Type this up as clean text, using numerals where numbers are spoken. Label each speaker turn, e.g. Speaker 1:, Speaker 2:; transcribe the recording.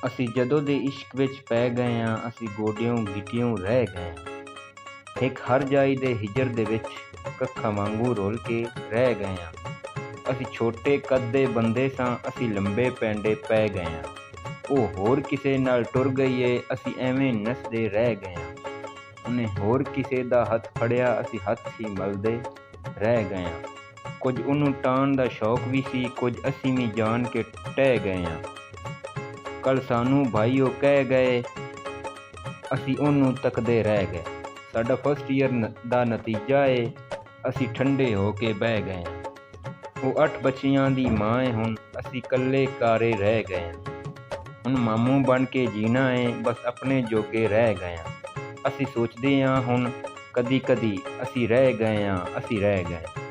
Speaker 1: ਅਸੀਂ ਜਦੋਂ ਦੇ ਇਸ਼ਕ ਵਿੱਚ ਪੈ ਗਏ ਆਂ, ਅਸੀਂ ਗੋਡਿਓਂ ਗਿੱਟਿਓਂ ਰਹਿ ਗਏ ਆਂ। ਇੱਕ ਹਰ ਜਾਈ ਦੇ ਹਿਜਰ ਦੇ ਵਿੱਚ ਕੱਖਾਂ ਵਾਂਗੂ ਰੁਲ ਕੇ ਰਹਿ ਗਏ ਆਂ। ਅਸੀਂ ਛੋਟੇ ਕੱਦ ਦੇ ਬੰਦੇ ਸਾਂ, ਅਸੀਂ ਲੰਬੇ ਪੈਂਡੇ ਪੈ ਗਏ ਆਂ। ਉਹ ਹੋਰ ਕਿਸੇ ਨਾਲ ਟੁਰ ਗਈ ਏ, ਅਸੀਂ ਐਵੇਂ ਨੱਸਦੇ ਰਹਿ ਗਏ ਆਂ। ਉਹਨੇ ਹੋਰ ਕਿਸੇ ਦਾ ਹੱਥ ਫੜਿਆ, ਅਸੀਂ ਹੱਥ ਹੀ ਮਲਦੇ ਰਹਿ ਗਏ ਆਂ। ਕੁਝ ਉਹਨੂੰ ਟਾਣ ਦਾ ਸ਼ੌਕ ਵੀ ਸੀ, ਕੁਝ ਅਸੀਂ ਵੀ ਜਾਣ ਕੇ ਟਹਿ ਗਏ ਆਂ। ਕੱਲ ਸਾਨੂੰ ਭਾਈ ਉਹ ਕਹਿ ਗਏ, ਅਸੀਂ ਉਹਨੂੰ ਤੱਕਦੇ ਰਹਿ ਗਏ। ਸਾਡਾ ਫਸਟ ਈਅਰ ਦਾ ਨਤੀਜਾ ਏ, ਅਸੀਂ ਠੰਡੇ ਹੋ ਕੇ ਬਹਿ ਗਏ ਆਂ। ਉਹ 8 ਬੱਚਿਆਂ ਦੀ ਮਾਂ ਏ ਹੁਣ, ਅਸੀਂ ਕੱਲੇ ਕਾਰੇ ਰਹਿ ਗਏ ਆਂ। ਹੁਣ ਮਾਮੂ ਬਣ ਕੇ ਜੀਣਾ ਏ, ਬਸ ਆਪਣੇ ਜੋਗੇ ਰਹਿ ਗਏ ਆਂ। ਅਸੀਂ ਸੋਚਦੇ ਆਂ ਹੁਣ ਕਦੀ ਕਦੀ, ਅਸੀਂ ਰਹਿ ਗਏ ਆਂ, ਅਸੀਂ ਰਹਿ ਗਏ।